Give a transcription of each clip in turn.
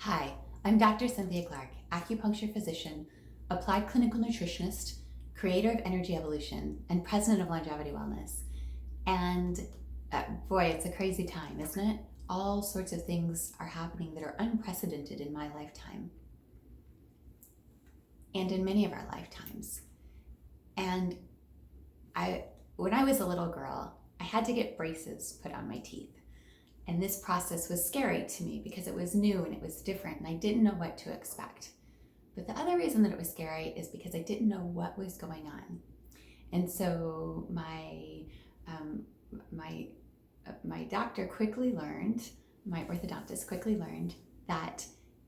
Hi, I'm Dr. Cynthia Clark, acupuncture physician, applied clinical nutritionist, creator of Energy Evolution, and president of Longevity Wellness. And boy, it's a crazy time, isn't it? All sorts of things are happening that are unprecedented in my lifetime and in many of our lifetimes. And when I was a little girl, I had to get braces put on my teeth. And this process was scary to me because it was new and it was different and I didn't know what to expect. But the other reason that it was scary is because I didn't know what was going on. And so my doctor quickly learned, my orthodontist quickly learned that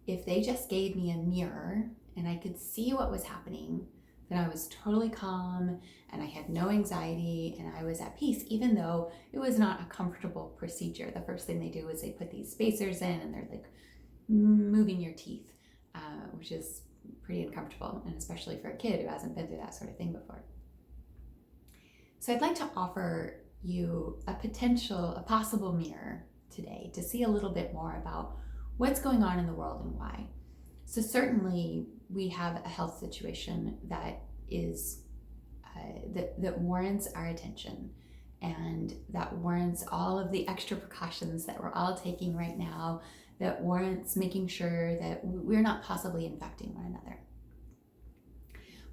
if they just gave me a mirror and I could see what was happening, then I was totally calm and I had no anxiety and I was at peace, even though it was not a comfortable procedure. The first thing they do is they put these spacers in and they're like moving your teeth, which is pretty uncomfortable, and especially for a kid who hasn't been through that sort of thing before. So I'd like to offer you a possible mirror today to see a little bit more about what's going on in the world and why. So certainly we have a health situation that is that warrants our attention, and that warrants all of the extra precautions that we're all taking right now, that warrants making sure that we're not possibly infecting one another.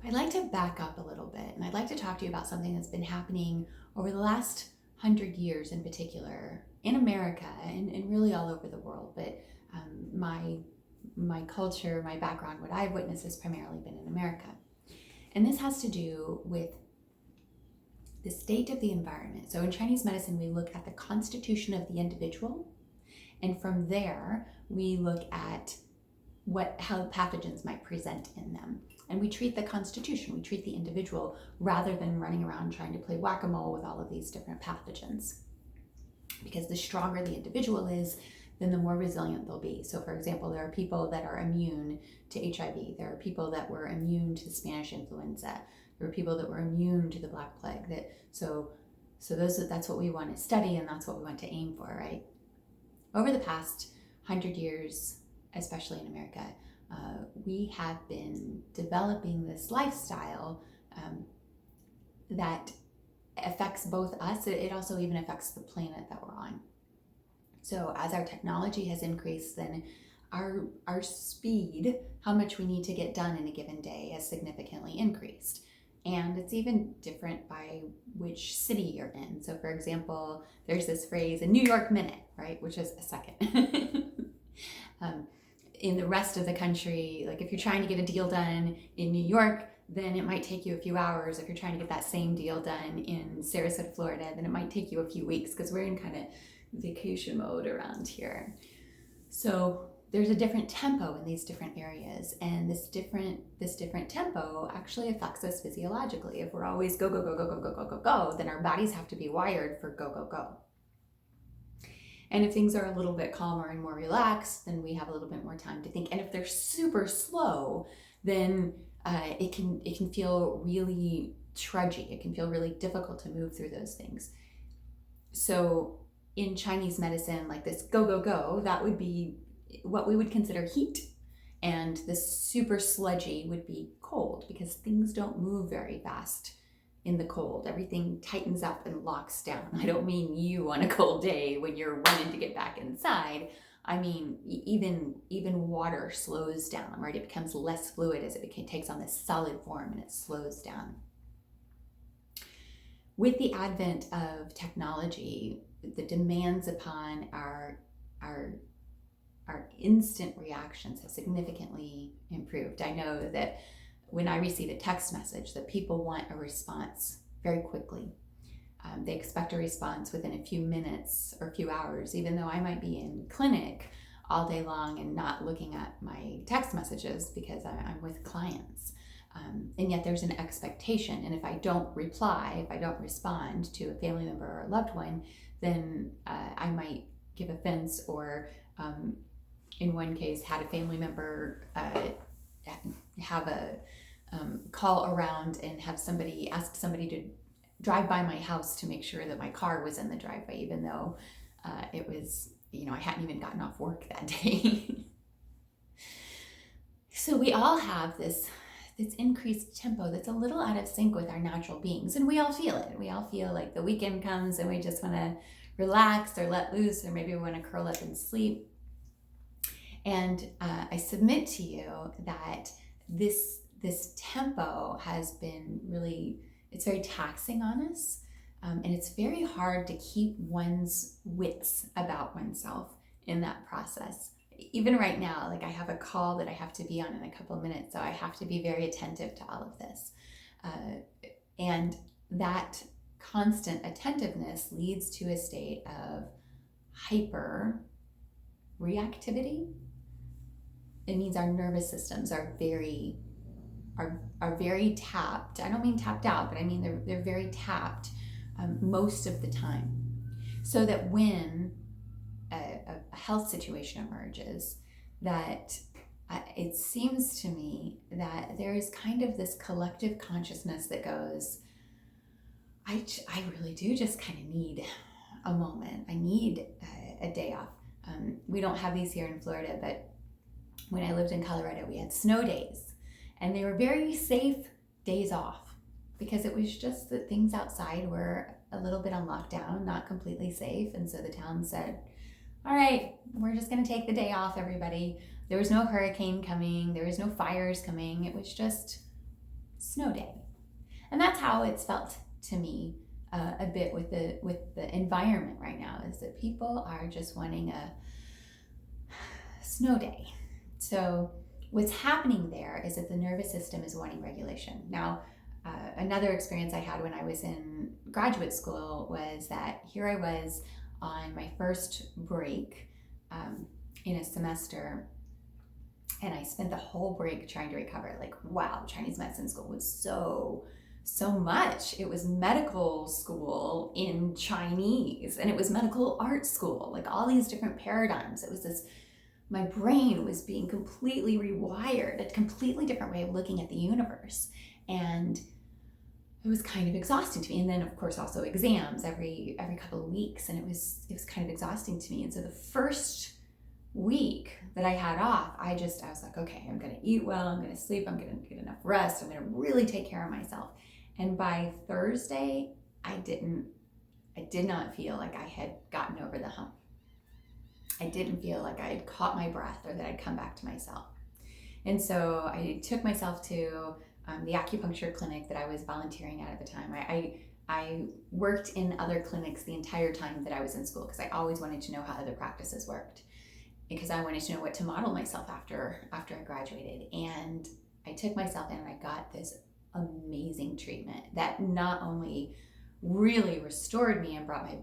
But I'd like to back up a little bit, and I'd like to talk to you about something that's been happening over the last 100 years in particular in America and really all over the world. But my culture, my background, what I've witnessed has primarily been in America. And this has to do with the state of the environment. So in Chinese medicine, we look at the constitution of the individual, and from there, we look at how pathogens might present in them. And we treat the constitution, we treat the individual, rather than running around trying to play whack-a-mole with all of these different pathogens. Because the stronger the individual is, then the more resilient they'll be. So for example, there are people that are immune to HIV. There are people that were immune to the Spanish influenza. There are people that were immune to the Black Plague. That's what we want to study, and that's what we want to aim for, right? Over the past 100 years, especially in America, we have been developing this lifestyle that affects both us. It also even affects the planet that we're on. So as our technology has increased, then our speed, how much we need to get done in a given day, has significantly increased. And it's even different by which city you're in. So for example, there's this phrase, a New York minute, right? Which is a second. In the rest of the country, like if you're trying to get a deal done in New York, then it might take you a few hours. If you're trying to get that same deal done in Sarasota, Florida, then it might take you a few weeks, because we're in kind of vacation mode around here. So there's a different tempo in these different areas, and this different tempo actually affects us physiologically. If we're always go, go, go, go, go, go, go, go, go, then our bodies have to be wired for go, go, go. And if things are a little bit calmer and more relaxed, then we have a little bit more time to think. And if they're super slow, then it can feel really trudgy. It can feel really difficult to move through those things. So in Chinese medicine, like this go, go, go, that would be what we would consider heat. And this super sludgy would be cold, because things don't move very fast in the cold. Everything tightens up and locks down. I don't mean you on a cold day when you're running to get back inside. I mean, even water slows down, right? It becomes less fluid as it takes on this solid form, and it slows down. With the advent of technology, the demands upon our instant reactions have significantly improved. I know that when I receive a text message, that people want a response very quickly. They expect a response within a few minutes or a few hours, even though I might be in clinic all day long and not looking at my text messages because I'm with clients. And yet there's an expectation. And if I don't reply, if I don't respond to a family member or a loved one, then I might give offense, or in one case had a family member have a call around and have ask somebody to drive by my house to make sure that my car was in the driveway, even though it was, I hadn't even gotten off work that day. So we all have this increased tempo that's a little out of sync with our natural beings, and we all feel it. We all feel like the weekend comes and we just want to relax or let loose, or maybe we want to curl up and sleep. And I submit to you that this tempo has been really, it's very taxing on us. And it's very hard to keep one's wits about oneself in that process. Even right now, like I have a call that I have to be on in a couple of minutes, so I have to be very attentive to all of this. And that constant attentiveness leads to a state of hyper reactivity. It means our nervous systems are very tapped. I don't mean tapped out, but I mean they're very tapped most of the time. So that when a health situation emerges, that it seems to me that there is kind of this collective consciousness that goes, I really do just kind of need a moment. I need a day off. We don't have these here in Florida, but when I lived in Colorado, we had snow days, and they were very safe days off because it was just that things outside were a little bit on lockdown, not completely safe. And so the town said, all right, we're just going to take the day off, everybody. There was no hurricane coming. There was no fires coming. It was just snow day. And that's how it's felt to me a bit with the environment right now, is that people are just wanting a snow day. So what's happening there is that the nervous system is wanting regulation. Now, another experience I had when I was in graduate school was that here I was on my first break in a semester, and I spent the whole break trying to recover. Like, wow, Chinese medicine school was so much. It was medical school in Chinese, and it was medical art school, like all these different paradigms. It was this, my brain was being completely rewired, a completely different way of looking at the universe. And it was kind of exhausting to me. And then of course also exams every couple of weeks. And it was kind of exhausting to me. And so the first week that I had off, I was like, okay, I'm going to eat well. I'm going to sleep. I'm going to get enough rest. I'm going to really take care of myself. And by Thursday, I did not feel like I had gotten over the hump. I didn't feel like I had caught my breath or that I'd come back to myself. And so I took myself to the acupuncture clinic that I was volunteering at the time. I worked in other clinics the entire time that I was in school because I always wanted to know how other practices worked, because I wanted to know what to model myself after I graduated. And I took myself in and I got this amazing treatment that not only really restored me and brought my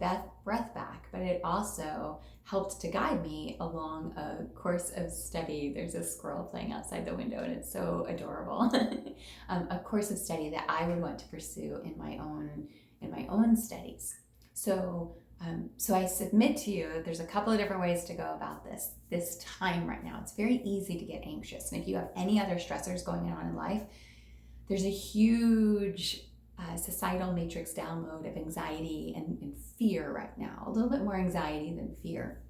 breath back, but it also helped to guide me along a course of study. There's a squirrel playing outside the window and it's so adorable. A course of study that I would want to pursue in my own studies. So I submit to you that there's a couple of different ways to go about this time right now. It's very easy to get anxious. And if you have any other stressors going on in life, there's a huge societal matrix download of anxiety and fear right now. A little bit more anxiety than fear,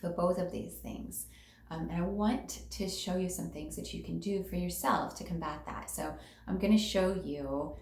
but both of these things. And I want to show you some things that you can do for yourself to combat that. So I'm going to show you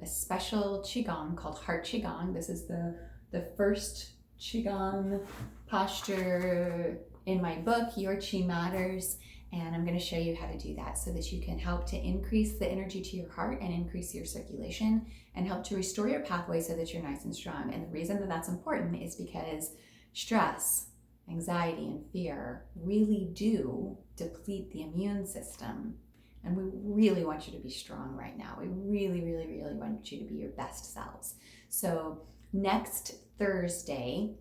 a special Qigong called Heart Qigong. This is the first Qigong posture in my book, Your Qi Matters. And I'm going to show you how to do that so that you can help to increase the energy to your heart and increase your circulation and help to restore your pathway so that you're nice and strong. And the reason that that's important is because stress, anxiety, and fear really do deplete the immune system. And we really want you to be strong right now. We really, really, really want you to be your best selves. So next Thursday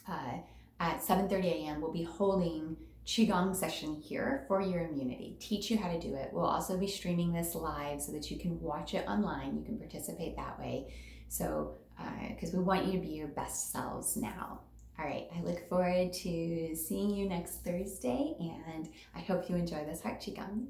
at 7:30 a.m., we'll be holding Qigong session here for your immunity. Teach you how to do it. We'll also be streaming this live so that you can watch it online. You can participate that way. So, because we want you to be your best selves now. All right, I look forward to seeing you next Thursday, and I hope you enjoy this Heart Qigong.